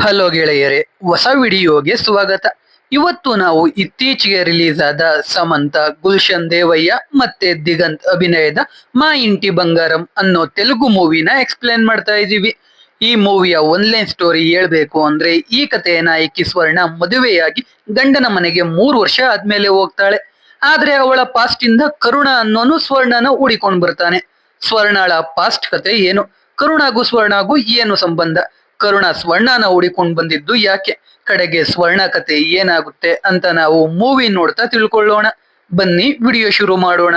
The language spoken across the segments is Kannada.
ಹಲೋ ಗೆಳೆಯರೇ, ಹೊಸ ವಿಡಿಯೋಗೆ ಸ್ವಾಗತ. ಇವತ್ತು ನಾವು ಇತ್ತೀಚೆಗೆ ರಿಲೀಸ್ ಆದ ಸಮಂತ, ಗುಲ್ಶನ್ ದೇವಯ್ಯ ಮತ್ತೆ ದಿಗಂತ್ ಅಭಿನಯದ ಮಾ ಇಂಟಿ ಬಂಗಾರಂ ಅನ್ನೋ ತೆಲುಗು ಮೂವಿನ ಎಕ್ಸ್ಪ್ಲೇನ್ ಮಾಡ್ತಾ ಇದೀವಿ. ಈ ಮೂವಿಯ ಒನ್ಲೈನ್ ಸ್ಟೋರಿ ಹೇಳ್ಬೇಕು ಅಂದ್ರೆ, ಈ ಕಥೆಯ ನಾಯಕಿ ಸ್ವರ್ಣ ಮದುವೆಯಾಗಿ ಗಂಡನ ಮನೆಗೆ 3 ವರ್ಷ ಆದ್ಮೇಲೆ ಹೋಗ್ತಾಳೆ. ಆದ್ರೆ ಅವಳ ಪಾಸ್ಟ್ ಇಂದ ಕರುಣ ಅನ್ನೋನು ಸ್ವರ್ಣನ ಹುಡಿಕೊಂಡ್ ಬರ್ತಾನೆ. ಸ್ವರ್ಣಳ ಪಾಸ್ಟ್ ಕತೆ ಏನು, ಕರುಣಾಗೂ ಸ್ವರ್ಣಾಗೂ ಏನು ಸಂಬಂಧ, ಕರುಣ ಸ್ವರ್ಣನ ಹುಡಿಕೊಂಡ್ ಬಂದಿದ್ದು ಯಾಕೆ, ಕಡೆಗೆ ಸ್ವರ್ಣ ಕತೆ ಏನಾಗುತ್ತೆ ಅಂತ ನಾವು ಮೂವಿ ನೋಡ್ತಾ ತಿಳ್ಕೊಳ್ಳೋಣ. ಬನ್ನಿ ವಿಡಿಯೋ ಶುರು ಮಾಡೋಣ.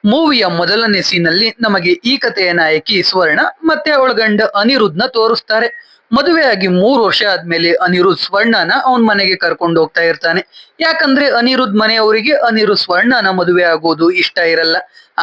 ಮೂವಿಯ ಮೊದಲನೇ ಸೀನಲ್ಲಿ ನಮಗೆ ಈ ಕಥೆಯ ನಾಯಕಿ ಸ್ವರ್ಣ ಮತ್ತೆ ಅವಳ ಗಂಡ ಅನಿರುದ್ಧನ ತೋರಿಸ್ತಾರೆ. ಮದುವೆಯಾಗಿ 3 ವರ್ಷ ಆದ್ಮೇಲೆ ಅನಿರುದ್ಧ್ ಸ್ವರ್ಣನ ಅವನ್ ಮನೆಗೆ ಕರ್ಕೊಂಡು ಹೋಗ್ತಾ ಇರ್ತಾನೆ. ಯಾಕಂದ್ರೆ ಅನಿರುದ್ಧ್ ಮನೆಯವರಿಗೆ ಅನಿರುದ್ಧ್ ಸ್ವರ್ಣನ ಮದುವೆ ಆಗೋದು ಇಷ್ಟ ಇರಲ್ಲ.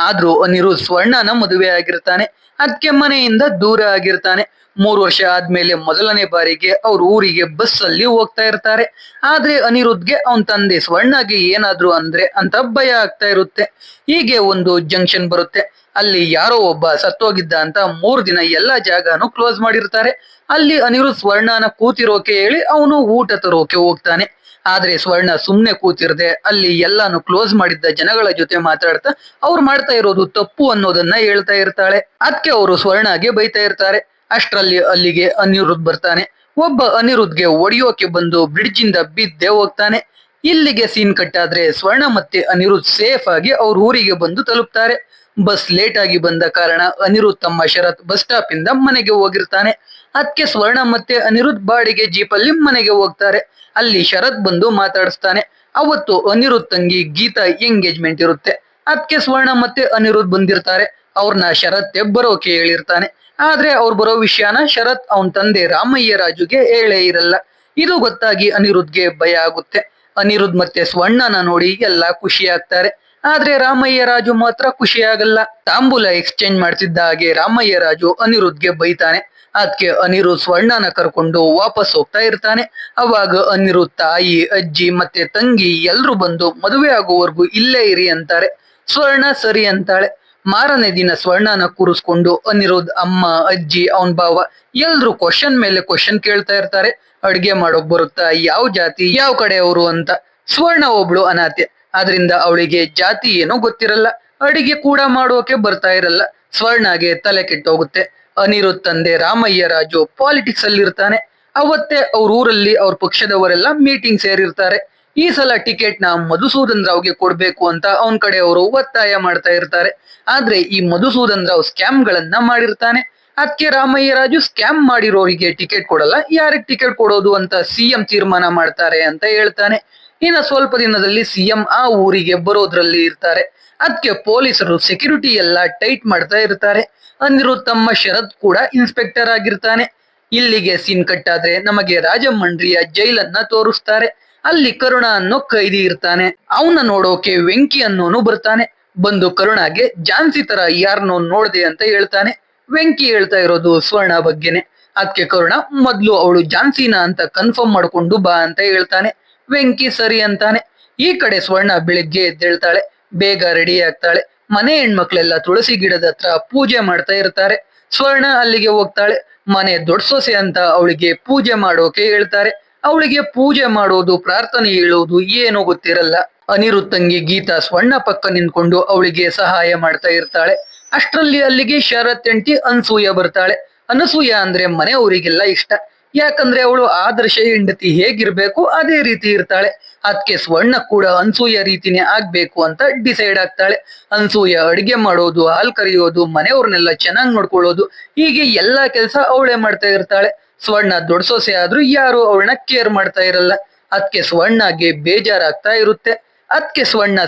ಆದ್ರೂ ಅನಿರುದ್ಧ್ ಸ್ವರ್ಣನ ಮದುವೆ ಆಗಿರ್ತಾನೆ. ಅದಕ್ಕೆ ಮನೆಯಿಂದ ದೂರ ಆಗಿರ್ತಾನೆ. 3 ವರ್ಷ ಆದ್ಮೇಲೆ ಮೊದಲನೇ ಬಾರಿಗೆ ಅವ್ರ ಊರಿಗೆ ಬಸ್ ಅಲ್ಲಿ ಹೋಗ್ತಾ ಇರ್ತಾರೆ. ಆದ್ರೆ ಅನಿರುದ್ಧ್ಗೆ ಅವನ್ ತಂದೆ ಸ್ವರ್ಣಗೆ ಏನಾದ್ರು ಅಂದ್ರೆ ಅಂತ ಭಯ ಆಗ್ತಾ ಇರುತ್ತೆ. ಹೀಗೆ ಒಂದು ಜಂಕ್ಷನ್ ಬರುತ್ತೆ. ಅಲ್ಲಿ ಯಾರೋ ಒಬ್ಬ ಸತ್ತೋಗಿದ್ದ ಅಂತ 3 ದಿನ ಎಲ್ಲಾ ಜಾಗನು ಕ್ಲೋಸ್ ಮಾಡಿರ್ತಾರೆ. ಅಲ್ಲಿ ಅನಿರುದ್ಧ್ ಸ್ವರ್ಣನ ಕೂತಿರೋಕೆ ಹೇಳಿ ಅವನು ಊಟ ತರೋಕೆ ಹೋಗ್ತಾನೆ. ಆದ್ರೆ ಸ್ವರ್ಣ ಸುಮ್ನೆ ಕೂತಿರ್ದೆ ಅಲ್ಲಿ ಎಲ್ಲಾನು ಕ್ಲೋಸ್ ಮಾಡಿದ್ದ ಜನಗಳ ಜೊತೆ ಮಾತಾಡ್ತಾ ಅವ್ರು ಮಾಡ್ತಾ ಇರೋದು ತಪ್ಪು ಅನ್ನೋದನ್ನ ಹೇಳ್ತಾ ಇರ್ತಾಳೆ. ಅದಕ್ಕೆ ಅವರು ಸ್ವರ್ಣಗೆ ಬೈತಾ ಇರ್ತಾರೆ. ಅಷ್ಟ್ರಲ್ಲಿ ಅಲ್ಲಿಗೆ ಅನಿರುದ್ಧ್ ಬರ್ತಾನೆ. ಒಬ್ಬ ಅನಿರುದ್ಧ್ಗೆ ಒಡೆಯೋಕೆ ಬಂದು ಬ್ರಿಡ್ಜ್ ಇಂದ ಬಿದ್ದೆ ಹೋಗ್ತಾನೆ. ಇಲ್ಲಿಗೆ ಸೀನ್ ಕಟ್ ಆದ್ರೆ ಸ್ವರ್ಣ ಮತ್ತೆ ಅನಿರುದ್ಧ್ ಸೇಫ್ ಆಗಿ ಅವ್ರ ಊರಿಗೆ ಬಂದು ತಲುಪ್ತಾರೆ. ಬಸ್ ಲೇಟ್ ಆಗಿ ಬಂದ ಕಾರಣ ಅನಿರುದ್ಧ್ ತಮ್ಮ ಶರತ್ ಬಸ್ ಸ್ಟಾಪ್ ಇಂದ ಮನೆಗೆ ಹೋಗಿರ್ತಾನೆ. ಅದಕ್ಕೆ ಸ್ವರ್ಣ ಮತ್ತೆ ಅನಿರುದ್ಧ್ ಬಾಡಿಗೆ ಜೀಪಲ್ಲಿ ಮನೆಗೆ ಹೋಗ್ತಾರೆ. ಅಲ್ಲಿ ಶರತ್ ಬಂದು ಮಾತಾಡಿಸ್ತಾನೆ. ಅವತ್ತು ಅನಿರುದ್ಧ್ ತಂಗಿ ಗೀತಾ ಎಂಗೇಜ್ಮೆಂಟ್ ಇರುತ್ತೆ. ಅದಕ್ಕೆ ಸ್ವರ್ಣ ಮತ್ತೆ ಅನಿರುದ್ಧ್ ಬಂದಿರ್ತಾರೆ. ಅವ್ರನ್ನ ಶರತ್ ಬರೋಕೆ ಹೇಳಿರ್ತಾನೆ. ಆದ್ರೆ ಅವ್ರು ಬರೋ ವಿಷಯನ ಶರತ್ ಅವನ್ ತಂದೆ ರಾಮಯ್ಯ ರಾಜುಗೆ ಹೇಳೇ ಇರಲ್ಲ. ಇದು ಗೊತ್ತಾಗಿ ಅನಿರುದ್ಧ್ಗೆ ಭಯ ಆಗುತ್ತೆ. ಅನಿರುದ್ಧ್ ಮತ್ತೆ ಸ್ವರ್ಣನ ನೋಡಿ ಎಲ್ಲಾ ಖುಷಿ ಆಗ್ತಾರೆ. ಆದ್ರೆ ರಾಮಯ್ಯ ರಾಜು ಮಾತ್ರ ಖುಷಿ ಆಗಲ್ಲ. ತಾಂಬೂಲ ಎಕ್ಸ್ಚೇಂಜ್ ಮಾಡ್ತಿದ್ದ ಹಾಗೆ ರಾಮಯ್ಯ ರಾಜು ಅನಿರುದ್ಧ್ಗೆ ಬೈತಾನೆ. ಅದಕ್ಕೆ ಅನಿರುದ್ಧ್ ಸ್ವರ್ಣನ ಕರ್ಕೊಂಡು ವಾಪಸ್ ಹೋಗ್ತಾ ಇರ್ತಾನೆ. ಅವಾಗ ಅನಿರುದ್ಧ್ ತಾಯಿ, ಅಜ್ಜಿ ಮತ್ತೆ ತಂಗಿ ಎಲ್ರು ಬಂದು ಮದುವೆ ಆಗೋವರೆಗೂ ಇಲ್ಲೇ ಇರಿ ಅಂತಾರೆ. ಸ್ವರ್ಣ ಸರಿ ಅಂತಾಳೆ. ಮಾರನೇ ದಿನ ಸ್ವರ್ಣನ ಕೂರಿಸ್ಕೊಂಡು ಅನಿರುದ್ಧ್ ಅಮ್ಮ, ಅಜ್ಜಿ, ಅವನ್ ಭಾವ ಎಲ್ರು ಕ್ವಶನ್ ಮೇಲೆ ಕ್ವಶನ್ ಕೇಳ್ತಾ ಇರ್ತಾರೆ. ಅಡ್ಗೆ ಮಾಡೋಕ್ ಬರುತ್ತಾ, ಯಾವ ಜಾತಿ, ಯಾವ ಕಡೆಯವರು ಅಂತ. ಸ್ವರ್ಣ ಒಬ್ಳು ಅನಾಥೆ, ಆದ್ರಿಂದ ಅವಳಿಗೆ ಜಾತಿ ಏನೋ ಗೊತ್ತಿರಲ್ಲ. ಅಡಿಗೆ ಕೂಡ ಮಾಡೋಕೆ ಬರ್ತಾ ಇರಲ್ಲ. ಸ್ವರ್ಣಗೆ ತಲೆ ಕೆಟ್ಟೋಗುತ್ತೆ. ಅನಿರುದ್ಧ್ ತಂದೆ ರಾಮಯ್ಯ ರಾಜು ಪಾಲಿಟಿಕ್ಸ್ ಅಲ್ಲಿ ಇರ್ತಾನೆ. ಅವತ್ತೇ ಅವ್ರ ಊರಲ್ಲಿ ಅವ್ರ ಪಕ್ಷದವರೆಲ್ಲ ಮೀಟಿಂಗ್ ಸೇರಿರ್ತಾರೆ. ಈ ಸಲ ಟಿಕೆಟ್ ನ ಮಧುಸೂದನ್ ರಾವ್ಗೆ ಕೊಡ್ಬೇಕು ಅಂತ ಅವನ್ ಕಡೆಯವರು ಒತ್ತಾಯ ಮಾಡ್ತಾ ಇರ್ತಾರೆ. ಆದ್ರೆ ಈ ಮಧುಸೂದನ್ ರಾವ್ ಸ್ಕ್ಯಾಮ್ ಗಳನ್ನ ಮಾಡಿರ್ತಾನೆ. ಅದಕ್ಕೆ ರಾಮಯ್ಯ ರಾಜು ಸ್ಕ್ಯಾಮ್ ಮಾಡಿರೋರಿಗೆ ಟಿಕೆಟ್ ಕೊಡಲ್ಲ, ಯಾರಿಗೆ ಟಿಕೆಟ್ ಕೊಡೋದು ಅಂತ ಸಿಎಂ ತೀರ್ಮಾನ ಮಾಡ್ತಾರೆ ಅಂತ ಹೇಳ್ತಾನೆ. ಇನ್ನ ಸ್ವಲ್ಪ ದಿನದಲ್ಲಿ ಸಿಎಂ ಆ ಊರಿಗೆ ಬರೋದ್ರಲ್ಲಿ ಇರ್ತಾರೆ. ಅದಕ್ಕೆ ಪೊಲೀಸರು ಸೆಕ್ಯೂರಿಟಿ ಎಲ್ಲ ಟೈಟ್ ಮಾಡ್ತಾ ಇರ್ತಾರೆ. ಅನಿರುದ್ಧ್ ತಮ್ಮ ಶರತ್ ಕೂಡ ಇನ್ಸ್ಪೆಕ್ಟರ್ ಆಗಿರ್ತಾನೆ. ಇಲ್ಲಿಗೆ ಸೀನ್ ಕಟ್ ಆದ್ರೆ ನಮಗೆ ರಾಜಮಂಡ್ರಿಯ ಜೈಲನ್ನ ತೋರಿಸ್ತಾರೆ. ಅಲ್ಲಿ ಕರುಣ ಅನ್ನೋ ಕೈದಿ ಇರ್ತಾನೆ. ಅವನ ನೋಡೋಕೆ ವೆಂಕಿ ಅನ್ನೋನು ಬರ್ತಾನೆ. ಬಂದು ಕರುಣಾಗೆ ಝಾನ್ಸಿ ತರ ಯಾರನ್ನೋ ನೋಡ್ದೆ ಅಂತ ಹೇಳ್ತಾನೆ. ವೆಂಕಿ ಹೇಳ್ತಾ ಇರೋದು ಸ್ವರ್ಣ ಬಗ್ಗೆನೆ. ಅದಕ್ಕೆ ಕರುಣ ಮೊದ್ಲು ಅವಳು ಝಾನ್ಸಿನ ಅಂತ ಕನ್ಫರ್ಮ್ ಮಾಡ್ಕೊಂಡು ಬಾ ಅಂತ ಹೇಳ್ತಾನೆ. ವೆಂಕಿ ಸರಿ ಅಂತಾನೆ. ಈ ಕಡೆ ಸ್ವರ್ಣ ಬೆಳಿಗ್ಗೆ ಎದ್ದೇಳ್ತಾಳೆ. ಬೇಗ ರೆಡಿ ಆಗ್ತಾಳೆ. ಮನೆ ಹೆಣ್ಮಕ್ಳೆಲ್ಲ ತುಳಸಿ ಗಿಡದ ಹತ್ರ ಪೂಜೆ ಮಾಡ್ತಾ ಇರ್ತಾರೆ. ಸ್ವರ್ಣ ಅಲ್ಲಿಗೆ ಹೋಗ್ತಾಳೆ. ಮನೆ ದೊಡ್ಡ ಸೊಸೆ ಅಂತ ಅವಳಿಗೆ ಪೂಜೆ ಮಾಡೋಕೆ ಹೇಳ್ತಾರೆ. ಅವಳಿಗೆ ಪೂಜೆ ಮಾಡೋದು, ಪ್ರಾರ್ಥನೆ ಹೇಳೋದು ಏನೋ ಗೊತ್ತಿರಲ್ಲ. ಅನಿರುದ್ಧ್ ತಂಗಿ ಗೀತಾ ಸ್ವರ್ಣ ಪಕ್ಕ ನಿಂತ್ಕೊಂಡು ಅವಳಿಗೆ ಸಹಾಯ ಮಾಡ್ತಾ ಇರ್ತಾಳೆ. ಅಷ್ಟ್ರಲ್ಲಿ ಅಲ್ಲಿಗೆ ಶರತ್ ಹೆಂಡತಿ ಅನ್ಸೂಯ ಬರ್ತಾಳೆ. ಅನಸೂಯ ಅಂದ್ರೆ ಮನೆಯವರಿಗೆಲ್ಲ ಇಷ್ಟ. ಯಾಕಂದ್ರೆ ಅವಳು ಆದರ್ಶ ಹೆಂಡತಿ ಹೇಗಿರ್ಬೇಕು ಅದೇ ರೀತಿ ಇರ್ತಾಳೆ. ಅದಕ್ಕೆ ಸ್ವರ್ಣ ಕೂಡ ಅನ್ಸೂಯ ರೀತಿನೇ ಆಗ್ಬೇಕು ಅಂತ ಡಿಸೈಡ್ ಆಗ್ತಾಳೆ. ಅನ್ಸೂಯ ಅಡಿಗೆ ಮಾಡೋದು, ಹಾಲ್ ಕರಿಯೋದು, ಮನೆಯವ್ರನ್ನೆಲ್ಲ ಚೆನ್ನಾಗಿ ನೋಡ್ಕೊಳ್ಳೋದು, ಹೀಗೆ ಎಲ್ಲಾ ಕೆಲಸ ಅವಳೇ ಮಾಡ್ತಾ ಇರ್ತಾಳೆ. ಸ್ವರ್ಣ ದೊಡ್ಡ ಸೊಸೆ ಆದ್ರೂ ಯಾರು ಅವಳನ್ನ ಕೇರ್ ಮಾಡ್ತಾ ಇರಲ್ಲ. ಅದಕ್ಕೆ ಸ್ವರ್ಣಗೆ ಬೇಜಾರಾಗ್ತಾ ಇರುತ್ತೆ. ಅದಕ್ಕೆ ಸ್ವರ್ಣ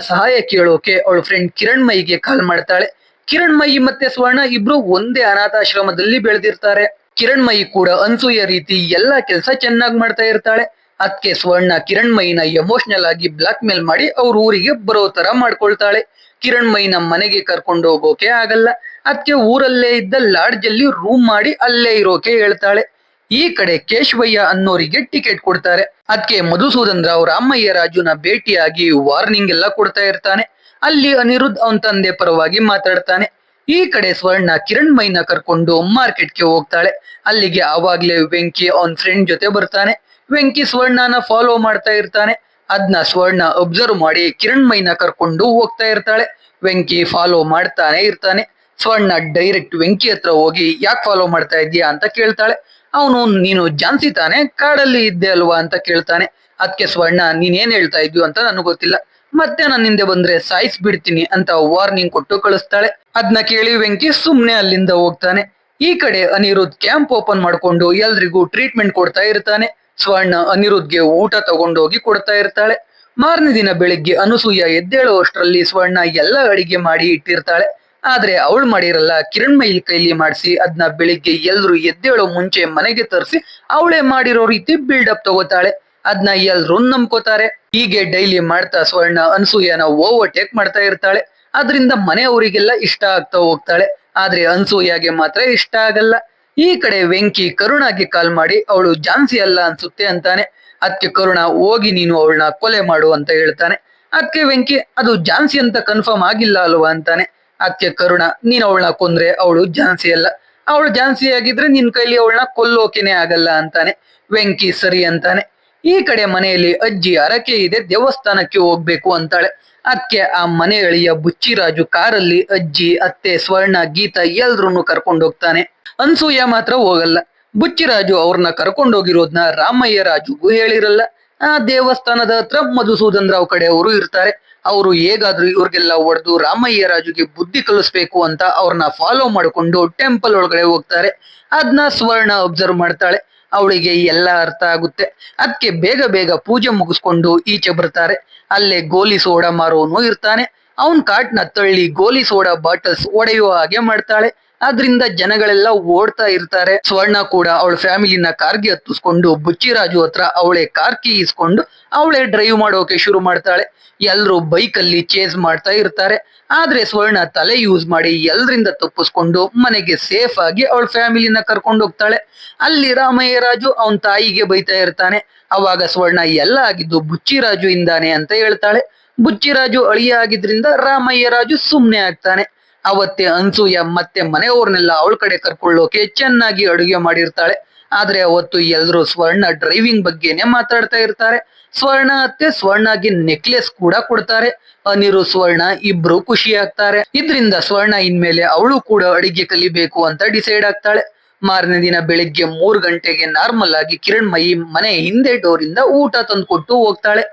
ಸಹಾಯ ಕೇಳೋಕೆ ಅವಳ ಫ್ರೆಂಡ್ ಕಿರಣ್ಮಯಿಗೆ ಕಾಲ್ ಮಾಡ್ತಾಳೆ. ಕಿರಣ್ಮಯಿ ಮತ್ತೆ ಸ್ವರ್ಣ ಇಬ್ರು ಒಂದೇ ಅನಾಥಾಶ್ರಮದಲ್ಲಿ ಬೆಳೆದಿರ್ತಾರೆ. ಕಿರಣ್ಮಯಿ ಕೂಡ ಅನ್ಸೂಯ ರೀತಿ ಎಲ್ಲಾ ಕೆಲಸ ಚೆನ್ನಾಗಿ ಮಾಡ್ತಾ ಇರ್ತಾಳೆ. ಅದಕ್ಕೆ ಸ್ವರ್ಣ ಕಿರಣ್ಮಯಿನ ಎಮೋಷನಲ್ ಆಗಿ ಬ್ಲಾಕ್ ಮೇಲ್ ಮಾಡಿ ಅವ್ರ ಊರಿಗೆ ಬರೋ ತರ ಮಾಡ್ಕೊಳ್ತಾಳೆ. ಕಿರಣ್ಮಯಿನ ಮನೆಗೆ ಕರ್ಕೊಂಡು ಹೋಗೋಕೆ ಆಗಲ್ಲ. ಅದಕ್ಕೆ ಊರಲ್ಲೇ ಇದ್ದ ಲಾಡ್ಜ್ ಅಲ್ಲಿ ರೂಮ್ ಮಾಡಿ ಅಲ್ಲೇ ಇರೋಕೆ ಹೇಳ್ತಾಳೆ. ಈ ಕಡೆ ಕೇಶವಯ್ಯ ಅನ್ನೋರಿಗೆ ಟಿಕೆಟ್ ಕೊಡ್ತಾರೆ. ಅದಕ್ಕೆ ಮಧುಸೂದನ್ ರಾವ್ ರಾಮಯ್ಯ ರಾಜುನ ಭೇಟಿಯಾಗಿ ವಾರ್ನಿಂಗ್ ಎಲ್ಲ ಕೊಡ್ತಾ ಇರ್ತಾನೆ. ಅಲ್ಲಿ ಅನಿರುದ್ಧ್ ಅವನ್ ತಂದೆ ಪರವಾಗಿ ಮಾತಾಡ್ತಾನೆ. ಈ ಕಡೆ ಸ್ವರ್ಣ ಕಿರಣ್ ಕರ್ಕೊಂಡು ಮಾರ್ಕೆಟ್ಗೆ ಹೋಗ್ತಾಳೆ. ಅಲ್ಲಿಗೆ ಆವಾಗ್ಲೇ ವೆಂಕಿ ಅವನ್ ಫ್ರೆಂಡ್ ಜೊತೆ ಬರ್ತಾನೆ. ವೆಂಕಿ ಸ್ವರ್ಣನ ಫಾಲೋ ಮಾಡ್ತಾ ಇರ್ತಾನೆ. ಅದ್ನ ಸ್ವರ್ಣ ಅಬ್ಸರ್ವ್ ಮಾಡಿ ಕಿರಣ್ ಕರ್ಕೊಂಡು ಹೋಗ್ತಾ ಇರ್ತಾಳೆ. ವೆಂಕಿ ಫಾಲೋ ಮಾಡ್ತಾನೆ ಇರ್ತಾನೆ. ಸ್ವರ್ಣ ಡೈರೆಕ್ಟ್ ವೆಂಕಿ ಹತ್ರ ಹೋಗಿ ಯಾಕೆ ಫಾಲೋ ಮಾಡ್ತಾ ಇದೀಯಾ ಅಂತ ಕೇಳ್ತಾಳೆ. ಅವನು ನೀನು ಝಾನ್ಸಿ ತಾನೆ, ಕಾಡಲ್ಲಿ ಇದ್ದೆ ಅಲ್ವಾ ಅಂತ ಕೇಳ್ತಾನೆ. ಅದಕ್ಕೆ ಸ್ವರ್ಣ ನೀನ್ ಏನ್ ಹೇಳ್ತಾ ಇದ್ಯು ಅಂತ ನನಗೆ ಗೊತ್ತಿಲ್ಲ, ಮತ್ತೆ ನನ್ನ ಹಿಂದೆ ಬಂದ್ರೆ ಸಾಯಿಸ್ ಬಿಡ್ತೀನಿ ಅಂತ ವಾರ್ನಿಂಗ್ ಕೊಟ್ಟು ಕಳಿಸ್ತಾಳೆ. ಅದ್ನ ಕೇಳಿ ವೆಂಕಿ ಸುಮ್ನೆ ಅಲ್ಲಿಂದ ಹೋಗ್ತಾನೆ. ಈ ಕಡೆ ಅನಿರುದ್ಧ್ ಕ್ಯಾಂಪ್ ಓಪನ್ ಮಾಡ್ಕೊಂಡು ಎಲ್ರಿಗೂ ಟ್ರೀಟ್ಮೆಂಟ್ ಕೊಡ್ತಾ ಇರ್ತಾನೆ. ಸ್ವರ್ಣ ಅನಿರುದ್ಧ್ಗೆ ಊಟ ತಗೊಂಡೋಗಿ ಕೊಡ್ತಾ ಇರ್ತಾಳೆ. ಮಾರನೇ ದಿನ ಬೆಳಿಗ್ಗೆ ಅನಸೂಯ ಎದ್ದೇಳುವಷ್ಟರಲ್ಲಿ ಸ್ವರ್ಣ ಎಲ್ಲ ಅಡಿಗೆ ಮಾಡಿ ಇಟ್ಟಿರ್ತಾಳೆ. ಆದ್ರೆ ಅವಳು ಮಾಡಿರಲ್ಲ, ಕಿರಣ್ ಕೈಲಿ ಮಾಡಿಸಿ ಅದನ್ನ ಬೆಳಿಗ್ಗೆ ಎಲ್ರು ಎದ್ದೇಳೋ ಮುಂಚೆ ಮನೆಗೆ ತರಿಸಿ ಅವಳೇ ಮಾಡಿರೋ ರೀತಿ ಬಿಲ್ಡಪ್ ತಗೋತಾಳೆ. ಅದನ್ನ ಎಲ್ರು ನಂಬ್ಕೋತಾರೆ. ಹೀಗೆ ಡೈಲಿ ಮಾಡ್ತಾ ಸ್ವರ್ಣ ಅನಸೂಯನ ಓವರ್ಟೇಕ್ ಮಾಡ್ತಾ ಇರ್ತಾಳೆ. ಅದರಿಂದ ಮನೆಯವರಿಗೆಲ್ಲ ಇಷ್ಟ ಆಗ್ತಾ ಹೋಗ್ತಾಳೆ. ಆದ್ರೆ ಅನಸೂಯಗೆ ಮಾತ್ರ ಇಷ್ಟ ಆಗಲ್ಲ. ಈ ಕಡೆ ವೆಂಕಿ ಕರುಣಾಗೆ ಕಾಲ್ ಮಾಡಿ ಅವಳು ಝಾನ್ಸಿ ಅಲ್ಲ ಅನ್ಸುತ್ತೆ ಅಂತಾನೆ. ಅದಕ್ಕೆ ಕರುಣ ಹೋಗಿ ನೀನು ಅವಳನ್ನ ಕೊಲೆ ಮಾಡು ಅಂತ ಹೇಳ್ತಾನೆ. ಅದಕ್ಕೆ ವೆಂಕಿ ಅದು ಝಾನ್ಸಿ ಅಂತ ಕನ್ಫರ್ಮ್ ಆಗಿಲ್ಲ ಅಲ್ವಾ ಅಂತಾನೆ. ಅದಕ್ಕೆ ಕರುಣ ನೀನ್ ಅವಳನ್ನ ಕೊಂದ್ರೆ ಅವಳು ಝಾನ್ಸಿ ಅಲ್ಲ, ಅವಳು ಝಾನ್ಸಿ ಆಗಿದ್ರೆ ನಿನ್ ಕೈಲಿ ಅವಳನ್ನ ಕೊಲ್ಲೋಕೆನೆ ಆಗಲ್ಲ ಅಂತಾನೆ. ವೆಂಕಿ ಸರಿ ಅಂತಾನೆ. ಈ ಕಡೆ ಮನೆಯಲ್ಲಿ ಅಜ್ಜಿ ಹರಕೆ ಇದೆ, ದೇವಸ್ಥಾನಕ್ಕೆ ಹೋಗ್ಬೇಕು ಅಂತಾಳೆ. ಅದಕ್ಕೆ ಆ ಮನೆ ಎಳೆಯ ಬುಚ್ಚಿರಾಜು ಕಾರಲ್ಲಿ ಅಜ್ಜಿ, ಅತ್ತೆ, ಸ್ವರ್ಣ, ಗೀತಾ ಎಲ್ರನ್ನು ಕರ್ಕೊಂಡು ಹೋಗ್ತಾನೆ. ಅನ್ಸೂಯ ಮಾತ್ರ ಹೋಗಲ್ಲ. ಬುಚ್ಚಿರಾಜು ಅವ್ರನ್ನ ಕರ್ಕೊಂಡೋಗಿರೋದ್ನ ರಾಮಯ್ಯ ರಾಜುಗೂ ಹೇಳಿರಲ್ಲ. ಆ ದೇವಸ್ಥಾನದ ಹತ್ರ ಮಧುಸೂದನ್ ರಾವ್ ಕಡೆ ಅವರು ಇರ್ತಾರೆ. ಅವರು ಹೇಗಾದ್ರೂ ಇವ್ರಿಗೆಲ್ಲ ಹೊಡೆದು ರಾಮಯ್ಯ ರಾಜುಗೆ ಬುದ್ಧಿ ಕಲಿಸ್ಬೇಕು ಅಂತ ಅವ್ರನ್ನ ಫಾಲೋ ಮಾಡಿಕೊಂಡು ಟೆಂಪಲ್ ಒಳಗಡೆ ಹೋಗ್ತಾರೆ. ಅದನ್ನ ಸ್ವರ್ಣ ಅಬ್ಸರ್ವ್ ಮಾಡ್ತಾಳೆ. ಅವಳಿಗೆ ಎಲ್ಲ ಅರ್ಥ ಆಗುತ್ತೆ. ಅದಕ್ಕೆ ಬೇಗ ಬೇಗ ಪೂಜೆ ಮುಗಿಸ್ಕೊಂಡು ಈಚೆ ಬರ್ತಾರೆ. ಅಲ್ಲೇ ಗೋಲಿ ಸೋಡಾ ಮಾರೋನು ಇರ್ತಾನೆ. ಅವನ್ ಕಾಟ್ನ ತಳ್ಳಿ ಗೋಲಿ ಸೋಡಾ ಬಾಟಲ್ಸ್ ಒಡೆಯುವ ಹಾಗೆ ಮಾಡ್ತಾಳೆ. ಆದ್ರಿಂದ ಜನಗಳೆಲ್ಲ ಓಡ್ತಾ ಇರ್ತಾರೆ. ಸ್ವರ್ಣ ಕೂಡ ಅವಳ ಫ್ಯಾಮಿಲಿನ ಕಾರ್ಗೆ ಹತ್ತಿಸ್ಕೊಂಡು ಬುಚ್ಚಿರಾಜು ಹತ್ರ ಅವಳೆ ಕಾರ್ ಕೀ ಇಸ್ಕೊಂಡು ಅವಳೇ ಡ್ರೈವ್ ಮಾಡೋಕೆ ಶುರು ಮಾಡ್ತಾಳೆ. ಎಲ್ರು ಬೈಕ್ ಅಲ್ಲಿ ಚೇಸ್ ಮಾಡ್ತಾ ಇರ್ತಾರೆ. ಆದ್ರೆ ಸ್ವರ್ಣ ತಲೆ ಯೂಸ್ ಮಾಡಿ ಎಲ್ರಿಂದ ತಪ್ಪಿಸ್ಕೊಂಡು ಮನೆಗೆ ಸೇಫ್ ಆಗಿ ಅವಳ ಫ್ಯಾಮಿಲಿನ ಕರ್ಕೊಂಡು ಹೋಗ್ತಾಳೆ. ಅಲ್ಲಿ ರಾಮಯ್ಯ ರಾಜು ಅವನ್ ತಾಯಿಗೆ ಬೈತಾ ಇರ್ತಾನೆ. ಅವಾಗ ಸ್ವರ್ಣ ಎಲ್ಲ ಆಗಿದ್ದು ಬುಚ್ಚಿರಾಜು ಇಂದಾನೆ ಅಂತ ಹೇಳ್ತಾಳೆ. ಬುಚ್ಚಿರಾಜು ಅಳಿಯ ಆಗಿದ್ರಿಂದ ರಾಮಯ್ಯ ರಾಜು ಸುಮ್ನೆ ಆಗ್ತಾನೆ. ಅವತ್ತೇ ಅನ್ಸೂಯ ಮತ್ತೆ ಮನೆಯವ್ರನ್ನೆಲ್ಲ ಅವಳ ಕಡೆ ಕರ್ಕೊಳ್ಳೋಕೆ ಚೆನ್ನಾಗಿ ಅಡುಗೆ ಮಾಡಿರ್ತಾಳೆ. ಆದ್ರೆ ಅವತ್ತು ಎಲ್ರು ಸ್ವರ್ಣ ಡ್ರೈವಿಂಗ್ ಬಗ್ಗೆನೆ ಮಾತಾಡ್ತಾ ಇರ್ತಾರೆ. ಸ್ವರ್ಣ ಅತ್ತೆ ಸ್ವರ್ಣಗೆ ನೆಕ್ಲೆಸ್ ಕೂಡ ಕೊಡ್ತಾರೆ. ಅನಿರು ಸ್ವರ್ಣ ಇಬ್ರು ಖುಷಿ ಆಗ್ತಾರೆ. ಇದ್ರಿಂದ ಸ್ವರ್ಣ ಇನ್ಮೇಲೆ ಅವಳು ಕೂಡ ಅಡಿಗೆ ಕಲಿಬೇಕು ಅಂತ ಡಿಸೈಡ್ ಆಗ್ತಾಳೆ. ಮಾರನೇ ದಿನ ಬೆಳಿಗ್ಗೆ 3 ಗಂಟೆಗೆ ನಾರ್ಮಲ್ ಆಗಿ ಕಿರಣ್ ಮನೆ ಹಿಂದೆ ಡೋರ್ ಇಂದ ಊಟ ತಂದ್ಕೊಟ್ಟು ಹೋಗ್ತಾಳೆ.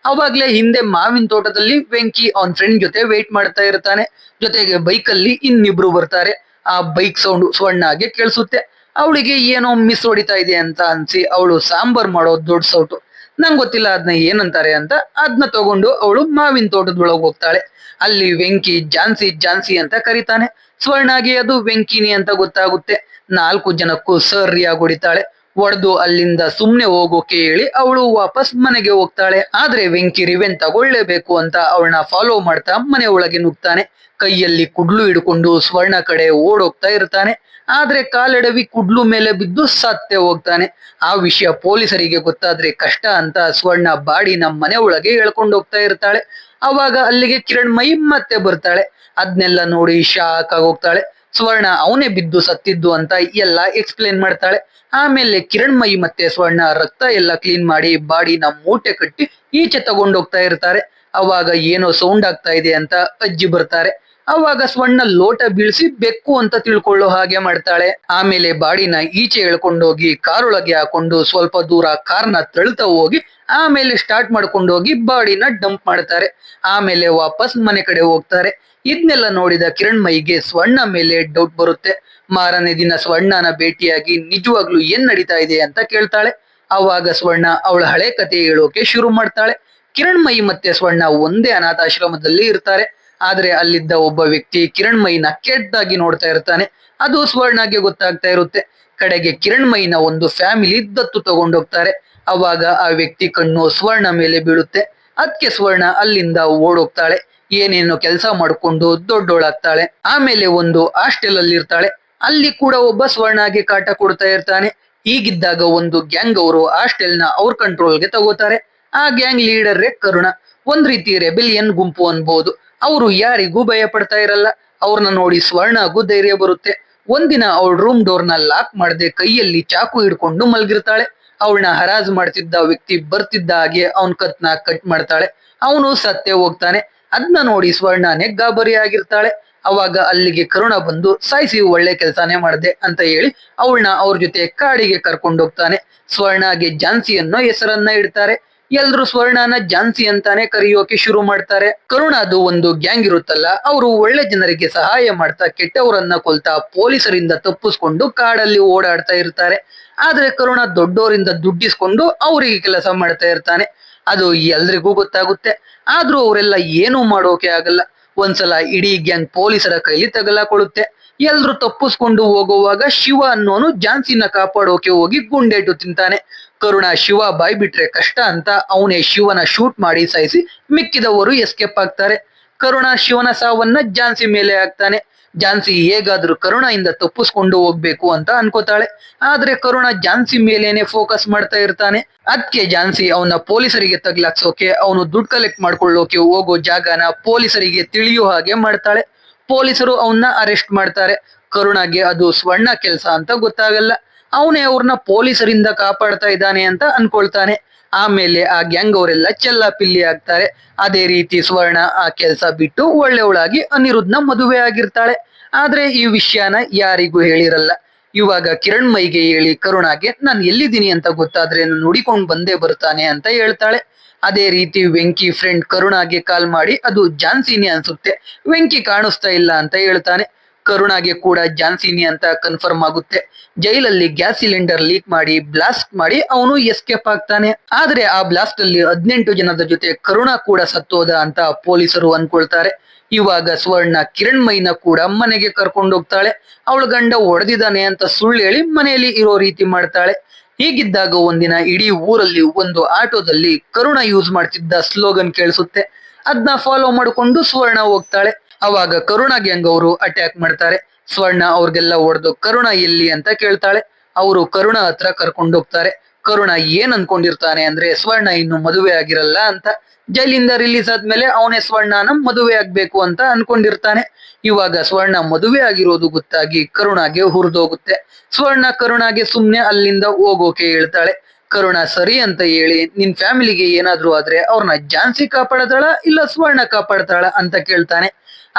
ಅವಾಗ್ಲೇ ಹಿಂದೆ ಮಾವಿನ ತೋಟದಲ್ಲಿ ವೆಂಕಿ ಅವನ್ ಫ್ರೆಂಡ್ ಜೊತೆ ವೇಟ್ ಮಾಡ್ತಾ ಇರ್ತಾನೆ. ಜೊತೆಗೆ ಬೈಕ್ ಅಲ್ಲಿ ಇನ್ನಿಬ್ರು ಬರ್ತಾರೆ. ಆ ಬೈಕ್ ಸೌಂಡ್ ಸ್ವರ್ಣಗೆ ಕೇಳಿಸುತ್ತೆ. ಅವಳಿಗೆ ಏನೋ ಮಿಸ್ ಹೊಡಿತಾ ಇದೆ ಅಂತ ಅನ್ಸಿ ಅವಳು ಸಾಂಬಾರ್ ಮಾಡೋ ದೊಡ್ಡ ಸೌಟು, ನಂಗೆ ಗೊತ್ತಿಲ್ಲ ಅದನ್ನ ಏನಂತಾರೆ ಅಂತ, ಅದನ್ನ ತಗೊಂಡು ಅವಳು ಮಾವಿನ ತೋಟದೊಳಗೆ ಹೋಗ್ತಾಳೆ. ಅಲ್ಲಿ ವೆಂಕಿ ಝಾನ್ಸಿ ಝಾನ್ಸಿ ಅಂತ ಕರೀತಾನೆ. ಸ್ವರ್ಣಗೆ ಅದು ವೆಂಕಿನಿ ಅಂತ ಗೊತ್ತಾಗುತ್ತೆ. 4 ಜನಕ್ಕೂ ಸರಿಯಾಗಿ ಹೊಡಿತಾಳೆ. ಹೊಡೆದು ಅಲ್ಲಿಂದ ಸುಮ್ನೆ ಹೋಗೋಕೆ ಹೇಳಿ ಅವಳು ವಾಪಸ್ ಮನೆಗೆ ಹೋಗ್ತಾಳೆ. ಆದ್ರೆ ವೆಂಕಿ ರಿವೆನ್ ತಗೊಳ್ಳೇಬೇಕು ಅಂತ ಅವಳನ್ನ ಫಾಲೋ ಮಾಡ್ತಾ ಮನೆ ಒಳಗೆ ನುಗ್ತಾನೆ. ಕೈಯಲ್ಲಿ ಕುಡ್ಲು ಹಿಡ್ಕೊಂಡು ಸ್ವರ್ಣ ಕಡೆ ಓಡೋಗ್ತಾ ಇರ್ತಾನೆ. ಆದ್ರೆ ಕಾಲೆಡವಿ ಕುಡ್ಲು ಮೇಲೆ ಬಿದ್ದು ಸತ್ತೇ ಹೋಗ್ತಾನೆ. ಆ ವಿಷಯ ಪೊಲೀಸರಿಗೆ ಗೊತ್ತಾದ್ರೆ ಕಷ್ಟ ಅಂತ ಸ್ವರ್ಣ ಬಾಡಿನ ಮನೆ ಒಳಗೆ ಎಳ್ಕೊಂಡು ಹೋಗ್ತಾ ಇರ್ತಾಳೆ. ಅವಾಗ ಅಲ್ಲಿಗೆ ಕಿರಣ್ ಮತ್ತೆ ಬರ್ತಾಳೆ. ಅದ್ನೆಲ್ಲ ನೋಡಿ ಶಾಕ್ ಆಗೋಗ್ತಾಳೆ. ಸ್ವರ್ಣ ಅವನೇ ಬಿದ್ದು ಸತ್ತಿದ್ದು ಅಂತ ಎಲ್ಲ ಎಕ್ಸ್ಪ್ಲೇನ್ ಮಾಡ್ತಾಳೆ. ಆಮೇಲೆ ಕಿರಣ್ ಮತ್ತೆ ಸ್ವರ್ಣ ರಕ್ತ ಎಲ್ಲ ಕ್ಲೀನ್ ಮಾಡಿ ಬಾಡಿನ ಮೂಟೆ ಕಟ್ಟಿ ಈಚೆ ತಗೊಂಡೋಗ್ತಾ ಇರ್ತಾರೆ. ಅವಾಗ ಏನೋ ಸೌಂಡ್ ಆಗ್ತಾ ಇದೆ ಅಂತ ಅಜ್ಜಿ ಬರ್ತಾರೆ. ಅವಾಗ ಸ್ವರ್ಣ ಲೋಟ ಬೀಳ್ಸಿ ಬೆಕ್ಕು ಅಂತ ತಿಳ್ಕೊಳ್ಳೋ ಹಾಗೆ ಮಾಡ್ತಾಳೆ. ಆಮೇಲೆ ಬಾಡಿನ ಈಚೆ ಎಳ್ಕೊಂಡೋಗಿ ಕಾರೊಳಗೆ ಹಾಕೊಂಡು ಸ್ವಲ್ಪ ದೂರ ಕಾರ್ನ ತಳ್ತಾ ಹೋಗಿ ಆಮೇಲೆ ಸ್ಟಾರ್ಟ್ ಮಾಡ್ಕೊಂಡು ಹೋಗಿ ಬಾಡಿನ ಡಂಪ್ ಮಾಡ್ತಾರೆ. ಆಮೇಲೆ ವಾಪಸ್ ಮನೆ ಕಡೆ ಹೋಗ್ತಾರೆ. ಇದನ್ನೆಲ್ಲ ನೋಡಿದ ಕಿರಣ್ ಸ್ವರ್ಣ ಮೇಲೆ ಡೌಟ್ ಬರುತ್ತೆ. ಮಾರನೇ ದಿನ ಸ್ವರ್ಣನ ಭೇಟಿಯಾಗಿ ನಿಜವಾಗ್ಲೂ ಏನ್ ನಡೀತಾ ಇದೆ ಅಂತ ಕೇಳ್ತಾಳೆ. ಅವಾಗ ಸ್ವರ್ಣ ಅವಳ ಹಳೆ ಕತೆ ಹೇಳೋಕೆ ಶುರು ಮಾಡ್ತಾಳೆ. ಕಿರಣ್ ಮತ್ತೆ ಸ್ವರ್ಣ ಒಂದೇ ಅನಾಥಾಶ್ರಮದಲ್ಲಿ ಇರ್ತಾರೆ. ಆದ್ರೆ ಅಲ್ಲಿದ್ದ ಒಬ್ಬ ವ್ಯಕ್ತಿ ಕಿರಣ್ ಕೆಟ್ಟದಾಗಿ ನೋಡ್ತಾ ಇರ್ತಾನೆ. ಅದು ಸ್ವರ್ಣಗೆ ಗೊತ್ತಾಗ್ತಾ ಇರುತ್ತೆ. ಕಡೆಗೆ ಕಿರಣ್ ಒಂದು ಫ್ಯಾಮಿಲಿ ದತ್ತು ತಗೊಂಡೋಗ್ತಾರೆ. ಅವಾಗ ಆ ವ್ಯಕ್ತಿ ಕಣ್ಣು ಸ್ವರ್ಣ ಮೇಲೆ ಬೀಳುತ್ತೆ. ಅದಕ್ಕೆ ಸ್ವರ್ಣ ಅಲ್ಲಿಂದ ಓಡೋಗ್ತಾಳೆ. ಏನೇನೋ ಕೆಲಸ ಮಾಡ್ಕೊಂಡು ದೊಡ್ಡೋಳಾಗ್ತಾಳೆ. ಆಮೇಲೆ ಒಂದು ಹಾಸ್ಟೆಲ್ ಅಲ್ಲಿ ಇರ್ತಾಳೆ. ಅಲ್ಲಿ ಕೂಡ ಒಬ್ಬ ಸ್ವರ್ಣಗೆ ಕಾಟ ಕೊಡ್ತಾ ಇರ್ತಾನೆ. ಹೀಗಿದ್ದಾಗ ಒಂದು ಗ್ಯಾಂಗ್ ಅವರು ಹಾಸ್ಟೆಲ್ ನ ಅವ್ರ ಕಂಟ್ರೋಲ್ಗೆ ತಗೋತಾರೆ. ಆ ಗ್ಯಾಂಗ್ ಲೀಡರ್ ಕರುಣ. ಒಂದ್ ರೀತಿ ರೆಬೆಲಿಯನ್ ಗುಂಪು ಅನ್ಬಹುದು. ಅವರು ಯಾರಿಗೂ ಭಯ ಪಡ್ತಾ ಇರಲ್ಲ. ಅವ್ರನ್ನ ನೋಡಿ ಸ್ವರ್ಣಗೂ ಧೈರ್ಯ ಬರುತ್ತೆ. ಒಂದಿನ ಅವಳ ರೂಮ್ ಡೋರ್ ನ ಲಾಕ್ ಮಾಡದೆ ಕೈಯಲ್ಲಿ ಚಾಕು ಹಿಡ್ಕೊಂಡು ಮಲಗಿರ್ತಾಳೆ. ಅವಳನ್ನ ಹರಾಜ್ ಮಾಡ್ತಿದ್ದ ವ್ಯಕ್ತಿ ಬರ್ತಿದ್ದ ಹಾಗೆ ಅವನ್ ಕತ್ನ ಕಟ್ ಮಾಡ್ತಾಳೆ. ಅವನು ಸತ್ತೇ ಹೋಗ್ತಾನೆ. ಅದನ್ನ ನೋಡಿ ಸ್ವರ್ಣನೇ ಗಾಬರಿ ಆಗಿರ್ತಾಳೆ. ಅವಾಗ ಅಲ್ಲಿಗೆ ಕರುಣ ಬಂದು ಸಾಯಿಸಿ ಒಳ್ಳೆ ಕೆಲಸನೇ ಮಾಡ್ದೆ ಅಂತ ಹೇಳಿ ಅವಳನ್ನ ಅವ್ರ ಜೊತೆ ಕಾಡಿಗೆ ಕರ್ಕೊಂಡೋಗ್ತಾನೆ. ಸ್ವರ್ಣಗೆ ಝಾನ್ಸಿ ಅನ್ನೋ ಹೆಸರನ್ನ ಇಡ್ತಾರೆ. ಎಲ್ರು ಸ್ವರ್ಣನ ಝಾನ್ಸಿ ಅಂತಾನೆ ಕರೆಯೋಕೆ ಶುರು ಮಾಡ್ತಾರೆ. ಕರುಣದು ಒಂದು ಗ್ಯಾಂಗ್ ಇರುತ್ತಲ್ಲ, ಅವರು ಒಳ್ಳೆ ಜನರಿಗೆ ಸಹಾಯ ಮಾಡ್ತಾ ಕೆಟ್ಟವರನ್ನ ಕೊಲ್ತಾ ಪೊಲೀಸರಿಂದ ತಪ್ಪಿಸ್ಕೊಂಡು ಕಾಡಲ್ಲಿ ಓಡಾಡ್ತಾ ಇರ್ತಾರೆ. ಆದ್ರೆ ಕರುಣ ದೊಡ್ಡವರಿಂದ ದುಡ್ಡಿಸ್ಕೊಂಡು ಅವರಿಗೆ ಕೆಲಸ ಮಾಡ್ತಾ ಇರ್ತಾನೆ. ಅದು ಎಲ್ರಿಗೂ ಗೊತ್ತಾಗುತ್ತೆ. ಆದ್ರೂ ಅವರೆಲ್ಲ ಏನೂ ಮಾಡೋಕೆ ಆಗಲ್ಲ. ಒಂದ್ಸಲ ಇಡೀ ಗ್ಯಾಂಗ್ ಪೊಲೀಸರ ಕೈಲಿ ತಗಲಾಕೊಳ್ಳುತ್ತೆ. ಎಲ್ರು ತಪ್ಪಿಸ್ಕೊಂಡು ಹೋಗುವಾಗ ಶಿವ ಅನ್ನೋನು ಝಾನ್ಸಿನ ಕಾಪಾಡೋಕೆ ಹೋಗಿ ಗುಂಡೇಟು ತಿಂತಾನೆ. ಕರುಣ ಶಿವ ಬಾಯ್ ಬಿಟ್ರೆ ಕಷ್ಟ ಅಂತ ಅವನೇ ಶಿವನ ಶೂಟ್ ಮಾಡಿ ಸಾಯಿಸಿ ಮಿಕ್ಕಿದವರು ಎಸ್ಕೇಪ್ ಆಗ್ತಾರೆ. ಕರುಣ ಶಿವನ ಸಾವನ್ನ ಝಾನ್ಸಿ ಮೇಲೆ ಹಾಕ್ತಾನೆ. ಝಾನ್ಸಿ ಹೇಗಾದ್ರೂ ಕರುಣಯಿಂದ ತಪ್ಪಿಸ್ಕೊಂಡು ಹೋಗ್ಬೇಕು ಅಂತ ಅನ್ಕೋತಾಳೆ. ಆದ್ರೆ ಕರುಣ ಝಾನ್ಸಿ ಮೇಲೇನೆ ಫೋಕಸ್ ಮಾಡ್ತಾ ಇರ್ತಾನೆ. ಅದಕ್ಕೆ ಝಾನ್ಸಿ ಅವನ ಪೊಲೀಸರಿಗೆ ತಗ್ಲಾಕ್ಸೋಕೆ ಅವನು ದುಡ್ಡು ಕಲೆಕ್ಟ್ ಮಾಡ್ಕೊಳ್ಳೋಕೆ ಹೋಗೋ ಜಾಗನ ಪೊಲೀಸರಿಗೆ ತಿಳಿಯೋ ಹಾಗೆ ಮಾಡ್ತಾಳೆ. ಪೊಲೀಸರು ಅವನ್ನ ಅರೆಸ್ಟ್ ಮಾಡ್ತಾರೆ. ಕರುಣಗೆ ಅದು ಸ್ವರ್ಣ ಕೆಲಸ ಅಂತ ಗೊತ್ತಾಗಲ್ಲ. ಅವನೇ ಅವ್ರನ್ನ ಪೊಲೀಸರಿಂದ ಕಾಪಾಡ್ತಾ ಇದ್ದಾನೆ ಅಂತ ಅನ್ಕೊಳ್ತಾನೆ. ಆಮೇಲೆ ಆ ಗ್ಯಾಂಗ್ ಅವರೆಲ್ಲ ಚೆಲ್ಲಾಪಿಲ್ಲಿ ಆಗ್ತಾರೆ. ಅದೇ ರೀತಿ ಸ್ವರ್ಣ ಆ ಕೆಲಸ ಬಿಟ್ಟು ಒಳ್ಳೆಯವಳಾಗಿ ಅನಿರುದ್ಧನ ಮದುವೆ ಆಗಿರ್ತಾಳೆ. ಆದ್ರೆ ಈ ವಿಷಯನ ಯಾರಿಗೂ ಹೇಳಿರಲ್ಲ. ಇವಾಗ ಕಿರಣ್ ಮೈಗೆ ಹೇಳಿ ಕರುಣಾಗೆ ನಾನು ಎಲ್ಲಿದ್ದೀನಿ ಅಂತ ಗೊತ್ತಾದ್ರೆ ನುಡಿಕೊಂಡ್ ಬಂದೇ ಬರ್ತಾನೆ ಅಂತ ಹೇಳ್ತಾಳೆ. ಅದೇ ರೀತಿ ವೆಂಕಿ ಫ್ರೆಂಡ್ ಕರುಣಾಗೆ ಕಾಲ್ ಮಾಡಿ ಅದು ಝಾನ್ಸಿನಿ ಅನ್ಸುತ್ತೆ, ವೆಂಕಿ ಕಾಣಿಸ್ತಾ ಇಲ್ಲ ಅಂತ ಹೇಳ್ತಾನೆ. ಕರುಣಾಗೆ ಕೂಡ ಝಾನ್ಸಿನಿ ಅಂತ ಕನ್ಫರ್ಮ್ ಆಗುತ್ತೆ. ಜೈಲಲ್ಲಿ ಗ್ಯಾಸ್ ಸಿಲಿಂಡರ್ ಲೀಕ್ ಮಾಡಿ ಬ್ಲಾಸ್ಟ್ ಮಾಡಿ ಅವನು ಎಸ್ಕೇಪ್ ಆಗ್ತಾನೆ. ಆದ್ರೆ ಆ ಬ್ಲಾಸ್ಟ್ ಅಲ್ಲಿ 18 ಜನದ ಜೊತೆ ಕರುಣಾ ಕೂಡ ಸತ್ತೋದ ಅಂತ ಪೊಲೀಸರು ಅನ್ಕೊಳ್ತಾರೆ. ಇವಾಗ ಸ್ವರ್ಣ ಕಿರಣ್ ಮೈನ ಕೂಡ ಮನೆಗೆ ಕರ್ಕೊಂಡೋಗ್ತಾಳೆ. ಅವಳ ಗಂಡ ಹೊಡೆದಿದ್ದಾನೆ ಅಂತ ಸುಳ್ಳು ಹೇಳಿ ಮನೆಯಲ್ಲಿ ಇರೋ ರೀತಿ ಮಾಡ್ತಾಳೆ. ಹೀಗಿದ್ದಾಗ ಒಂದಿನ ಇಡೀ ಊರಲ್ಲಿ ಒಂದು ಆಟೋದಲ್ಲಿ ಕರುಣ ಯೂಸ್ ಮಾಡ್ತಿದ್ದ ಸ್ಲೋಗನ್ ಕೇಳಿಸುತ್ತೆ. ಅದನ್ನ ಫಾಲೋ ಮಾಡಿಕೊಂಡು ಸ್ವರ್ಣ ಹೋಗ್ತಾಳೆ. ಅವಾಗ ಕರುಣ ಗ್ಯಾಂಗ್ ಅವರು ಅಟ್ಯಾಕ್ ಮಾಡ್ತಾರೆ. ಸ್ವರ್ಣ ಅವ್ರಿಗೆಲ್ಲ ಹೊಡೆದು ಕರುಣ ಎಲ್ಲಿ ಅಂತ ಕೇಳ್ತಾಳೆ. ಅವರು ಕರುಣ ಹತ್ರ ಕರ್ಕೊಂಡೋಗ್ತಾರೆ. ಕರುಣ ಏನ್ ಅನ್ಕೊಂಡಿರ್ತಾನೆ ಅಂದ್ರೆ ಸ್ವರ್ಣ ಇನ್ನು ಮದುವೆ ಆಗಿರಲ್ಲ ಅಂತ. ಜೈಲಿಂದ ರಿಲೀಸ್ ಆದ್ಮೇಲೆ ಅವನೇ ಸ್ವರ್ಣನ ಮದುವೆ ಆಗ್ಬೇಕು ಅಂತ ಅನ್ಕೊಂಡಿರ್ತಾನೆ. ಇವಾಗ ಸ್ವರ್ಣ ಮದುವೆ ಆಗಿರೋದು ಗೊತ್ತಾಗಿ ಕರುಣಾಗೆ ಹುರಿದೋಗುತ್ತೆ. ಸ್ವರ್ಣ ಕರುಣಾಗೆ ಸುಮ್ನೆ ಅಲ್ಲಿಂದ ಹೋಗೋಕೆ ಹೇಳ್ತಾಳೆ. ಕರುಣ ಸರಿ ಅಂತ ಹೇಳಿ ನಿನ್ ಫ್ಯಾಮಿಲಿಗೆ ಏನಾದ್ರು ಆದ್ರೆ ಅವ್ರನ್ನ ಝಾನ್ಸಿ ಕಾಪಾಡತಾಳ ಇಲ್ಲ ಸ್ವರ್ಣ ಕಾಪಾಡ್ತಾಳ ಅಂತ ಕೇಳ್ತಾನೆ.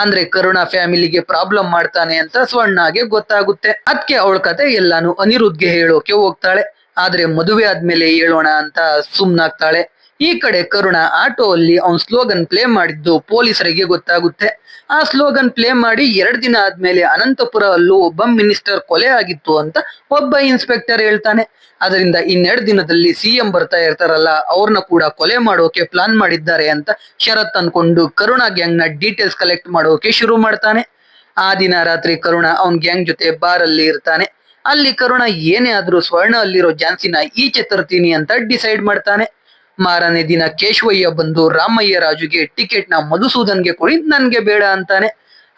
ಅಂದ್ರೆ ಕರುಣ ಫ್ಯಾಮಿಲಿಗೆ ಪ್ರಾಬ್ಲಮ್ ಮಾಡ್ತಾನೆ ಅಂತ ಸ್ವರ್ಣಗೆ ಗೊತ್ತಾಗುತ್ತೆ. ಅದಕ್ಕೆ ಅವಳ ಕತೆ ಎಲ್ಲಾನು ಅನಿರುದ್ಗೆ ಹೇಳೋಕೆ ಹೋಗ್ತಾಳೆ. ಆದ್ರೆ ಮದುವೆ ಆದ್ಮೇಲೆ ಹೇಳೋಣ ಅಂತ ಸುಮ್ನಾಗ್ತಾಳೆ. ಈ ಕಡೆ ಕರುಣ ಆಟೋ ಅಲ್ಲಿ ಅವನ್ ಸ್ಲೋಗನ್ ಪ್ಲೇ ಮಾಡಿದ್ದು ಪೊಲೀಸರಿಗೆ ಗೊತ್ತಾಗುತ್ತೆ. ಆ ಸ್ಲೋಗನ್ ಪ್ಲೇ ಮಾಡಿ 2 ದಿನ ಆದ್ಮೇಲೆ ಅನಂತಪುರ ಅಲ್ಲೂ ಒಬ್ಬ ಮಿನಿಸ್ಟರ್ ಕೊಲೆ ಆಗಿತ್ತು ಅಂತ ಒಬ್ಬ ಇನ್ಸ್ಪೆಕ್ಟರ್ ಹೇಳ್ತಾನೆ. ಅದರಿಂದ 2 ದಿನದಲ್ಲಿ ಸಿಎಂ ಬರ್ತಾ ಇರ್ತಾರಲ್ಲ ಅವ್ರನ್ನ ಕೂಡ ಕೊಲೆ ಮಾಡೋಕೆ ಪ್ಲಾನ್ ಮಾಡಿದ್ದಾರೆ ಅಂತ ಶರತ್ ಅನ್ಕೊಂಡು ಕರುಣ ಗ್ಯಾಂಗ್ ನ ಡೀಟೇಲ್ಸ್ ಕಲೆಕ್ಟ್ ಮಾಡೋಕೆ ಶುರು ಮಾಡ್ತಾನೆ. ಆ ದಿನ ರಾತ್ರಿ ಕರುಣ ಅವನ್ ಗ್ಯಾಂಗ್ ಜೊತೆ ಬಾರ್ ಅಲ್ಲಿ ಇರ್ತಾನೆ. ಅಲ್ಲಿ ಕರುಣ ಏನೇ ಆದ್ರೂ ಸ್ವರ್ಣ ಅಲ್ಲಿರೋ ಝಾನ್ಸಿನ ಈಚೆ ತರ್ತೀನಿ ಅಂತ ಡಿಸೈಡ್ ಮಾಡ್ತಾನೆ. ಮಾರನೇ ದಿನ ಕೇಶವಯ್ಯ ಬಂದು ರಾಮಯ್ಯ ರಾಜುಗೆ ಟಿಕೆಟ್ ನ ಮಧುಸೂದನ್ಗೆ ಕೊಡಿ, ನನ್ಗೆ ಬೇಡ ಅಂತಾನೆ.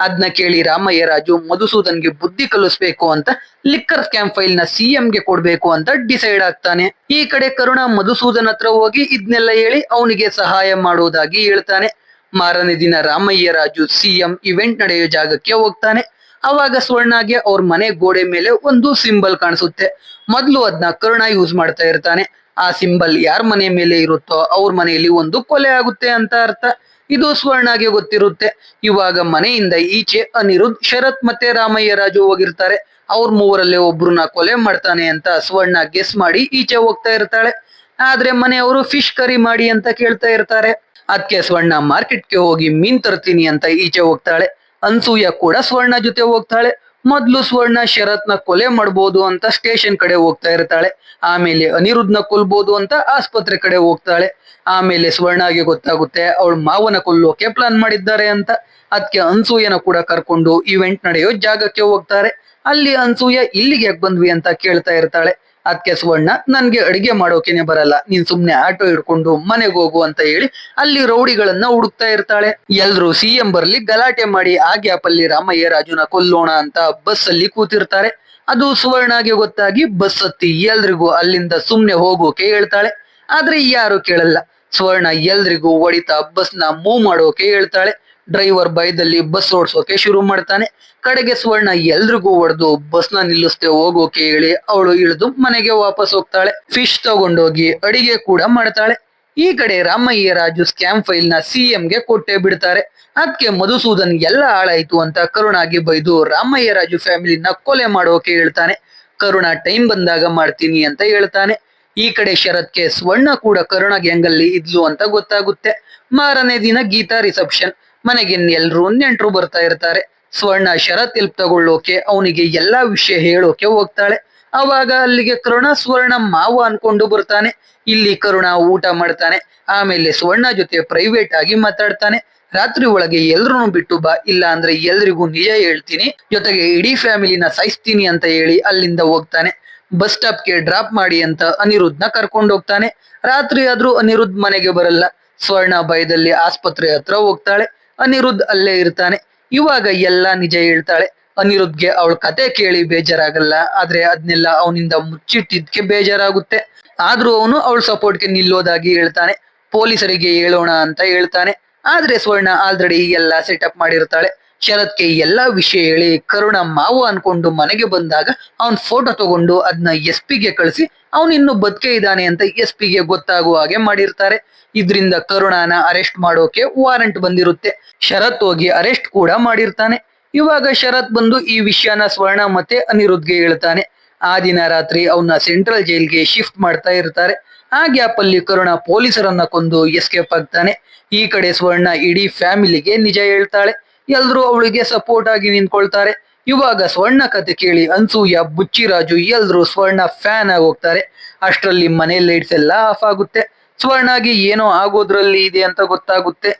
ಅದನ್ನ ಕೇಳಿ ರಾಮಯ್ಯ ರಾಜು ಮಧುಸೂದನ್ಗೆ ಬುದ್ಧಿ ಕಲಿಸ್ಬೇಕು ಅಂತ ಲಿಕ್ಕರ್ ಸ್ಕ್ಯಾಮ್ ಫೈಲ್ ನ ಸಿಎಂ ಗೆ ಕೊಡ್ಬೇಕು ಅಂತ ಡಿಸೈಡ್ ಆಗ್ತಾನೆ. ಈ ಕಡೆ ಕರುಣ ಮಧುಸೂದನ್ ಹತ್ರ ಹೋಗಿ ಇದನ್ನೆಲ್ಲ ಹೇಳಿ ಅವನಿಗೆ ಸಹಾಯ ಮಾಡೋದಾಗಿ ಹೇಳ್ತಾನೆ. ಮಾರನೇ ದಿನ ರಾಮಯ್ಯ ರಾಜು ಸಿಎಂ ಇವೆಂಟ್ ನಡೆಯೋ ಜಾಗಕ್ಕೆ ಹೋಗ್ತಾನೆ. ಅವಾಗ ಸ್ವರ್ಣಗೆ ಅವ್ರ ಮನೆ ಗೋಡೆ ಮೇಲೆ ಒಂದು ಸಿಂಬಲ್ ಕಾಣಿಸುತ್ತೆ. ಮೊದ್ಲು ಅದನ್ನ ಕರುಣ ಯೂಸ್ ಮಾಡ್ತಾ ಇರ್ತಾನೆ. ಆ ಸಿಂಬಲ್ ಯಾರ ಮನೆ ಮೇಲೆ ಇರುತ್ತೋ ಅವ್ರ ಮನೆಯಲ್ಲಿ ಒಂದು ಕೊಲೆ ಆಗುತ್ತೆ ಅಂತ ಅರ್ಥ. ಇದು ಸ್ವರ್ಣಗೆ ಗೊತ್ತಿರುತ್ತೆ. ಇವಾಗ ಮನೆಯಿಂದ ಈಚೆ ಅನಿರುದ್ಧ್, ಶರತ್ ಮತ್ತೆ ರಾಮಯ್ಯ ರಾಜು ಹೋಗಿರ್ತಾರೆ. ಅವ್ರ ಮೂವರಲ್ಲೇ ಒಬ್ರನ್ನ ಕೊಲೆ ಮಾಡ್ತಾನೆ ಅಂತ ಸ್ವರ್ಣ ಗೆಸ್ ಮಾಡಿ ಈಚೆ ಹೋಗ್ತಾ ಇರ್ತಾಳೆ. ಆದ್ರೆ ಮನೆಯವರು ಫಿಶ್ ಕರಿ ಮಾಡಿ ಅಂತ ಕೇಳ್ತಾ ಇರ್ತಾರೆ. ಅದಕ್ಕೆ ಸ್ವರ್ಣ ಮಾರ್ಕೆಟ್ಗೆ ಹೋಗಿ ಮೀನ್ ತರ್ತೀನಿ ಅಂತ ಈಚೆ ಹೋಗ್ತಾಳೆ. ಅನ್ಸೂಯ ಕೂಡ ಸ್ವರ್ಣ ಜೊತೆ ಹೋಗ್ತಾಳೆ. ಮೊದ್ಲು ಸ್ವರ್ಣ ಶರತ್ನ ಕೊಲೆ ಮಾಡ್ಬೋದು ಅಂತ ಸ್ಟೇಷನ್ ಕಡೆ ಹೋಗ್ತಾ ಇರ್ತಾಳೆ. ಆಮೇಲೆ ಅನಿರುದ್ಧನ ಕೊಲ್ಬೋದು ಅಂತ ಆಸ್ಪತ್ರೆ ಕಡೆ ಹೋಗ್ತಾಳೆ. ಆಮೇಲೆ ಸ್ವರ್ಣಗೆ ಗೊತ್ತಾಗುತ್ತೆ ಅವಳ ಮಾವನ ಕೊಲ್ಲೋಕೆ ಪ್ಲಾನ್ ಮಾಡಿದ್ದಾರೆ ಅಂತ. ಅದಕ್ಕೆ ಅನ್ಸೂಯನ ಕೂಡ ಕರ್ಕೊಂಡು ಇವೆಂಟ್ ನಡೆಯೋ ಜಾಗಕ್ಕೆ ಹೋಗ್ತಾರೆ. ಅಲ್ಲಿ ಅನ್ಸೂಯ ಇಲ್ಲಿಗೆ ಯಾಕೆ ಬಂದ್ವಿ ಅಂತ ಕೇಳ್ತಾ ಇರ್ತಾಳೆ. ಅದಕ್ಕೆ ಸ್ವರ್ಣ ನನ್ಗೆ ಅಡಿಗೆ ಮಾಡೋಕೆನೆ ಬರಲ್ಲ, ನೀನ್ ಸುಮ್ನೆ ಆಟೋ ಹಿಡ್ಕೊಂಡು ಮನೆಗೆ ಹೋಗು ಅಂತ ಹೇಳಿ ಅಲ್ಲಿ ರೌಡಿಗಳನ್ನ ಹುಡುಕ್ತಾ ಇರ್ತಾಳೆ. ಎಲ್ರು ಸಿಎಂ ಬರ್ಲಿ ಗಲಾಟೆ ಮಾಡಿ ಆ ಗ್ಯಾಪ್ ಅಲ್ಲಿ ರಾಮಯ್ಯ ರಾಜುನ ಕೊಲ್ಲೋಣ ಅಂತ ಬಸ್ ಅಲ್ಲಿ ಕೂತಿರ್ತಾರೆ. ಅದು ಸ್ವರ್ಣಗೆ ಗೊತ್ತಾಗಿ ಬಸ್ ಹತ್ತಿ ಎಲ್ರಿಗೂ ಅಲ್ಲಿಂದ ಸುಮ್ನೆ ಹೋಗೋಕೆ ಹೇಳ್ತಾಳೆ. ಆದ್ರೆ ಯಾರು ಕೇಳಲ್ಲ. ಸ್ವರ್ಣ ಎಲ್ರಿಗೂ ಹೊಡಿತಾ ಬಸ್ ನ ಮೂವ್ ಮಾಡೋಕೆ ಹೇಳ್ತಾಳೆ. ಡ್ರೈವರ್ ಭಯದಲ್ಲಿ ಬಸ್ ಓಡಿಸೋಕೆ ಶುರು ಮಾಡ್ತಾನೆ. ಕಡೆಗೆ ಸ್ವರ್ಣ ಎಲ್ರಿಗೂ ಹೊಡೆದು ಬಸ್ನ ನಿಲ್ಲಿಸ್ದೆ ಹೋಗೋಕೆ ಹೇಳಿ ಅವಳು ಇಳಿದು ಮನೆಗೆ ವಾಪಸ್ ಹೋಗ್ತಾಳೆ. ಫಿಶ್ ತಗೊಂಡೋಗಿ ಅಡಿಗೆ ಕೂಡ ಮಾಡ್ತಾಳೆ. ಈ ಕಡೆ ರಾಮಯ್ಯ ರಾಜು ಸ್ಕ್ಯಾಮ್ ಫೈಲ್ ನ ಸಿಎಂಗೆ ಕೊಟ್ಟೆ ಬಿಡ್ತಾರೆ. ಅದಕ್ಕೆ ಮಧುಸೂದನ್ ಎಲ್ಲ ಹಾಳಾಯ್ತು ಅಂತ ಕರುಣಾಗಿ ಬೈದು ರಾಮಯ್ಯ ರಾಜು ಫ್ಯಾಮಿಲಿನ ಕೊಲೆ ಮಾಡೋಕೆ ಹೇಳ್ತಾನೆ. ಕರುಣ ಟೈಮ್ ಬಂದಾಗ ಮಾಡ್ತೀನಿ ಅಂತ ಹೇಳ್ತಾನೆ. ಈ ಕಡೆ ಶರತ್ಗೆ ಸ್ವರ್ಣ ಕೂಡ ಕರುಣ ಗ್ಯಾಂಗ್ ಅಲ್ಲಿ ಇದ್ಲು ಅಂತ ಗೊತ್ತಾಗುತ್ತೆ. ಮಾರನೇ ದಿನ ಗೀತಾ ರಿಸೆಪ್ಷನ್. ಮನೆಗೆ ಎಲ್ರು ನೆಂಟ್ರು ಬರ್ತಾ ಇರ್ತಾರೆ. ಸ್ವರ್ಣ ಶರತ್ ಹೆಲ್ಪ್ ತಗೊಳ್ಳೋಕೆ ಅವನಿಗೆ ಎಲ್ಲಾ ವಿಷಯ ಹೇಳೋಕೆ ಹೋಗ್ತಾಳೆ. ಅವಾಗ ಅಲ್ಲಿಗೆ ಕರುಣ ಸ್ವರ್ಣ ಮಾವ ಅನ್ಕೊಂಡು ಬರ್ತಾನೆ. ಇಲ್ಲಿ ಕರುಣ ಊಟ ಮಾಡ್ತಾನೆ. ಆಮೇಲೆ ಸ್ವರ್ಣ ಜೊತೆ ಪ್ರೈವೇಟ್ ಆಗಿ ಮಾತಾಡ್ತಾನೆ. ರಾತ್ರಿ ಒಳಗೆ ಎಲ್ರೂ ಬಿಟ್ಟು ಬಾ, ಇಲ್ಲ ಅಂದ್ರೆ ಎಲ್ರಿಗೂ ನಿಜ ಹೇಳ್ತೀನಿ, ಜೊತೆಗೆ ಇಡೀ ಫ್ಯಾಮಿಲಿನ ಸಾಯಿಸ್ತೀನಿ ಅಂತ ಹೇಳಿ ಅಲ್ಲಿಂದ ಹೋಗ್ತಾನೆ. ಬಸ್ ಸ್ಟಾಪ್ಗೆ ಡ್ರಾಪ್ ಮಾಡಿ ಅಂತ ಅನಿರುದ್ಧನ ಕರ್ಕೊಂಡು ಹೋಗ್ತಾನೆ. ರಾತ್ರಿ ಆದ್ರೂ ಅನಿರುದ್ಧ್ ಮನೆಗೆ ಬರಲ್ಲ. ಸ್ವರ್ಣ ಭಯದಲ್ಲಿ ಆಸ್ಪತ್ರೆ ಹತ್ರ ಹೋಗ್ತಾಳೆ. ಅನಿರುದ್ಧ್ ಅಲ್ಲೇ ಇರ್ತಾನೆ. ಇವಾಗ ಎಲ್ಲಾ ನಿಜ ಹೇಳ್ತಾಳೆ. ಅನಿರುದ್ಧ್ಗೆ ಅವಳ ಕತೆ ಕೇಳಿ ಬೇಜಾರಾಗಲ್ಲ, ಆದ್ರೆ ಅದನ್ನೆಲ್ಲ ಅವನಿಂದ ಮುಚ್ಚಿಟ್ಟಿದ್ಕೆ ಬೇಜಾರಾಗುತ್ತೆ. ಆದ್ರೂ ಅವನು ಅವಳ ಸಪೋರ್ಟ್ಗೆ ನಿಲ್ಲೋದಾಗಿ ಹೇಳ್ತಾನೆ. ಪೊಲೀಸರಿಗೆ ಹೇಳೋಣ ಅಂತ ಹೇಳ್ತಾನೆ. ಆದ್ರೆ ಸ್ವರ್ಣ ಆಲ್ರೆಡಿ ಎಲ್ಲ ಸೆಟಪ್ ಮಾಡಿರ್ತಾಳೆ. ಶರತ್ಗೆ ಎಲ್ಲಾ ವಿಷಯ ಹೇಳಿ ಕರುಣ ಮಾವು ಅನ್ಕೊಂಡು ಮನೆಗೆ ಬಂದಾಗ ಅವನ್ ಫೋಟೋ ತಗೊಂಡು ಅದನ್ನ SP ಗೆ ಕಳಿಸಿ ಅವನ್ ಇನ್ನು ಬದುಕೆ ಇದ್ದಾನೆ ಅಂತ SP ಗೆ ಗೊತ್ತಾಗುವ ಹಾಗೆ ಮಾಡಿರ್ತಾರೆ. ಇದ್ರಿಂದ ಕರುಣಾನ ಅರೆಸ್ಟ್ ಮಾಡೋಕೆ ವಾರಂಟ್ ಬಂದಿರುತ್ತೆ. ಶರತ್ ಹೋಗಿ ಅರೆಸ್ಟ್ ಕೂಡ ಮಾಡಿರ್ತಾನೆ. ಇವಾಗ ಶರತ್ ಬಂದು ಈ ವಿಷಯನ ಸ್ವರ್ಣ ಮತ್ತೆ ಅನಿರುದ್ಧ್ಗೆ ಹೇಳ್ತಾನೆ. ಆ ದಿನ ರಾತ್ರಿ ಅವನ್ನ ಸೆಂಟ್ರಲ್ ಜೈಲ್ಗೆ ಶಿಫ್ಟ್ ಮಾಡ್ತಾ ಇರ್ತಾರೆ. ಆ ಗ್ಯಾಪ್ ಅಲ್ಲಿ ಕರುಣ ಪೊಲೀಸರನ್ನ ಕೊಂದು ಎಸ್ಕೇಪ್ ಆಗ್ತಾನೆ. ಈ ಕಡೆ ಸ್ವರ್ಣ ಇಡೀ ಫ್ಯಾಮಿಲಿಗೆ ನಿಜ ಹೇಳ್ತಾಳೆ. ಎಲ್ರು ಅವಳಿಗೆ ಸಪೋರ್ಟ್ ಆಗಿ ನಿಂತ್ಕೊಳ್ತಾರೆ. ಇವಾಗ ಸ್ವರ್ಣ ಕತೆ ಕೇಳಿ ಅನ್ಸೂಯ, ಬುಚ್ಚಿರಾಜು ಎಲ್ರು ಸ್ವರ್ಣ ಫ್ಯಾನ್ ಆಗಿ ಹೋಗ್ತಾರೆ. ಅಷ್ಟರಲ್ಲಿ ಮನೆ ಲೈಟ್ಸ್ ಎಲ್ಲ ಆಫ್ ಆಗುತ್ತೆ. ಸ್ವರ್ಣಾಗಿ ಏನೋ ಆಗೋದ್ರಲ್ಲಿ ಇದೆ ಅಂತ ಗೊತ್ತಾಗುತ್ತೆ.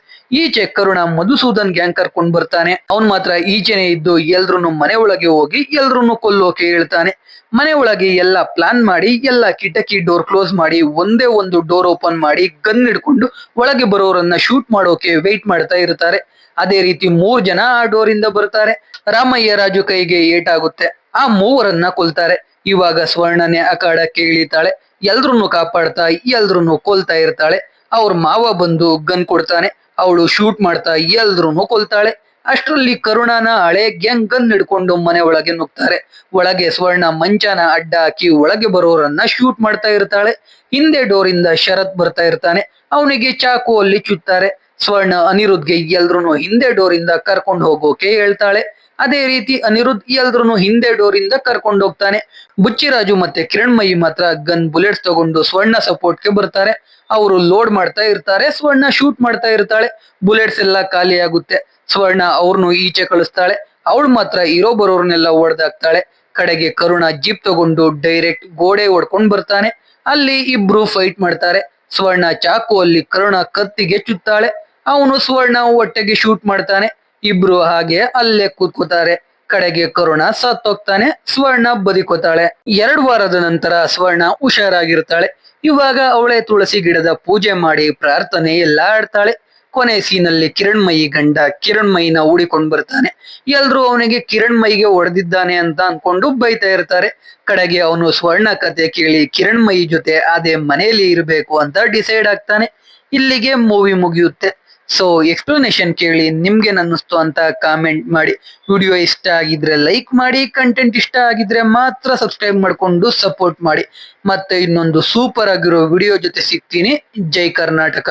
ಈಚೆ ಕರುಣ ಮಧುಸೂದನ್ ಗ್ಯಾಂಗ್ ಕರ್ಕೊಂಡ್ ಬರ್ತಾನೆ. ಅವನ್ ಮಾತ್ರ ಈಚೆನೆ ಇದ್ದು ಎಲ್ರು ಮನೆ ಒಳಗೆ ಹೋಗಿ ಎಲ್ರು ಕೊಲ್ಲೋಕೆ ಹೇಳ್ತಾನೆ. ಮನೆ ಒಳಗೆ ಎಲ್ಲ ಪ್ಲಾನ್ ಮಾಡಿ ಎಲ್ಲ ಕಿಟಕಿ ಡೋರ್ ಕ್ಲೋಸ್ ಮಾಡಿ ಒಂದೇ ಒಂದು ಡೋರ್ ಓಪನ್ ಮಾಡಿ ಗನ್ ಹಿಡ್ಕೊಂಡು ಒಳಗೆ ಬರೋರನ್ನ ಶೂಟ್ ಮಾಡೋಕೆ ವೆಯ್ಟ್ ಮಾಡ್ತಾ ಇರ್ತಾರೆ. ಅದೇ ರೀತಿ 3 ಜನ ಆ ಡೋರ್ ಇಂದ ಬರ್ತಾರೆ. ರಾಮಯ್ಯ ರಾಜು ಕೈಗೆ ಏಟಾಗುತ್ತೆ. ಆ 3ರನ್ನ ಕೊಲ್ತಾರೆ. ಇವಾಗ ಸ್ವರ್ಣನೆ ಅಖಾಡಕ್ಕೆ ಇಳಿತಾಳೆ. ಎಲ್ರನ್ನು ಕಾಪಾಡ್ತಾ ಎಲ್ರನ್ನು ಕೊಲ್ತಾ ಇರ್ತಾಳೆ. ಅವ್ರ ಮಾವ ಬಂದು ಗನ್ ಕೊಡ್ತಾನೆ. ಅವಳು ಶೂಟ್ ಮಾಡ್ತಾ ಎಲ್ರನ್ನು ಕೊಲ್ತಾಳೆ. ಅಷ್ಟರಲ್ಲಿ ಕರುಣಾನ ಹಳೆ ಗ್ಯಾಂಗ್ ಗನ್ ಹಿಡ್ಕೊಂಡು ಮನೆ ಒಳಗೆ ನುಗ್ತಾರೆ. ಒಳಗೆ ಸ್ವರ್ಣ ಮಂಚಾನ ಅಡ್ಡ ಹಾಕಿ ಒಳಗೆ ಬರೋರನ್ನ ಶೂಟ್ ಮಾಡ್ತಾ ಇರ್ತಾಳೆ. ಹಿಂದೆ ಡೋರ್ ಇಂದ ಶರತ್ ಬರ್ತಾ ಇರ್ತಾನೆ. ಅವನಿಗೆ ಚಾಕು ಅಲ್ಲಿ ಚುತ್ತಾರೆ. ಸ್ವರ್ಣ ಅನಿರುದ್ಧ್ಗೆ ಎಲ್ರು ಹಿಂದೆ ಡೋರ್ ಇಂದ ಕರ್ಕೊಂಡು ಹೋಗೋಕೆ ಹೇಳ್ತಾಳೆ. ಅದೇ ರೀತಿ ಅನಿರುದ್ಧ್ ಎಲ್ರು ಹಿಂದೆ ಡೋರ್ ಇಂದ ಕರ್ಕೊಂಡು ಹೋಗ್ತಾನೆ. ಬುಚ್ಚಿರಾಜು ಮತ್ತೆ ಕಿರಣ್ಮಯಿ ಮಾತ್ರ ಗನ್ ಬುಲೆಟ್ಸ್ ತಗೊಂಡು ಸ್ವರ್ಣ ಸಪೋರ್ಟ್ಗೆ ಬರ್ತಾರೆ. ಅವರು ಲೋಡ್ ಮಾಡ್ತಾ ಇರ್ತಾರೆ. ಸ್ವರ್ಣ ಶೂಟ್ ಮಾಡ್ತಾ ಇರ್ತಾಳೆ. ಬುಲೆಟ್ಸ್ ಎಲ್ಲ ಖಾಲಿ ಆಗುತ್ತೆ. ಸ್ವರ್ಣ ಅವ್ರನ್ನು ಈಚೆ ಕಳಿಸ್ತಾಳೆ. ಅವಳು ಮಾತ್ರ ಇರೋ ಬರೋರ್ನೆಲ್ಲ ಹೊಡೆದಾಕ್ತಾಳೆ. ಕಡೆಗೆ ಕರುಣ ಜೀಪ್ ತಗೊಂಡು ಡೈರೆಕ್ಟ್ ಗೋಡೆ ಹೊಡ್ಕೊಂಡ್ ಬರ್ತಾನೆ. ಅಲ್ಲಿ ಇಬ್ರು ಫೈಟ್ ಮಾಡ್ತಾರೆ. ಸ್ವರ್ಣ ಚಾಕು ಅಲ್ಲಿ ಕರುಣ ಕತ್ತಿಗೆ ಚುತ್ತಾಳೆ. ಅವನು ಸ್ವರ್ಣ ಹೊಟ್ಟೆಗೆ ಶೂಟ್ ಮಾಡ್ತಾನೆ. ಇಬ್ರು ಹಾಗೆ ಅಲ್ಲೇ ಕೂತ್ಕೋತಾರೆ. ಕಡೆಗೆ ಕರುಣ ಸತ್ತೋಗ್ತಾನೆ. ಸ್ವರ್ಣ ಬದುಕೋತಾಳೆ. 2 ವಾರದ ನಂತರ ಸ್ವರ್ಣ ಹುಷಾರಾಗಿರ್ತಾಳೆ. ಇವಾಗ ಅವಳೆ ತುಳಸಿ ಗಿಡದ ಪೂಜೆ ಮಾಡಿ ಪ್ರಾರ್ಥನೆ ಎಲ್ಲ ಆಡ್ತಾಳೆ. ಕೊನೆ ಸೀನಲ್ಲಿ ಕಿರಣ್ಮಯಿ ಗಂಡ ಕಿರಣ್ಮಯಿನ ಹೂಡಿಕೊಂಡ್ ಬರ್ತಾನೆ. ಎಲ್ರು ಅವನಿಗೆ ಕಿರಣ್ಮಯಿಗೆ ಹೊಡೆದಿದ್ದಾನೆ ಅಂತ ಅನ್ಕೊಂಡು ಬೈತಾ ಇರ್ತಾರೆ. ಕಡೆಗೆ ಅವನು ಸ್ವರ್ಣ ಕತೆ ಕೇಳಿ ಕಿರಣ್ಮಯಿ ಜೊತೆ ಅದೇ ಮನೆಯಲ್ಲಿ ಇರಬೇಕು ಅಂತ ಡಿಸೈಡ್ ಆಗ್ತಾನೆ. ಇಲ್ಲಿಗೆ ಮೂವಿ ಮುಗಿಯುತ್ತೆ. ಸೊ ಎಕ್ಸ್ಪ್ಲನೇಷನ್ ಕೇಳಿ ನಿಮ್ಗೆ ಅನ್ನಿಸ್ತು ಅಂತ ಕಾಮೆಂಟ್ ಮಾಡಿ. ವಿಡಿಯೋ ಇಷ್ಟ ಆಗಿದ್ರೆ ಲೈಕ್ ಮಾಡಿ. ಕಂಟೆಂಟ್ ಇಷ್ಟ ಆಗಿದ್ರೆ ಮಾತ್ರ ಸಬ್ಸ್ಕ್ರೈಬ್ ಮಾಡ್ಕೊಂಡು ಸಪೋರ್ಟ್ ಮಾಡಿ. ಮತ್ತೆ ಇನ್ನೊಂದು ಸೂಪರ್ ಆಗಿರೋ ವಿಡಿಯೋ ಜೊತೆ ಸಿಗ್ತೀನಿ. ಜೈ ಕರ್ನಾಟಕ.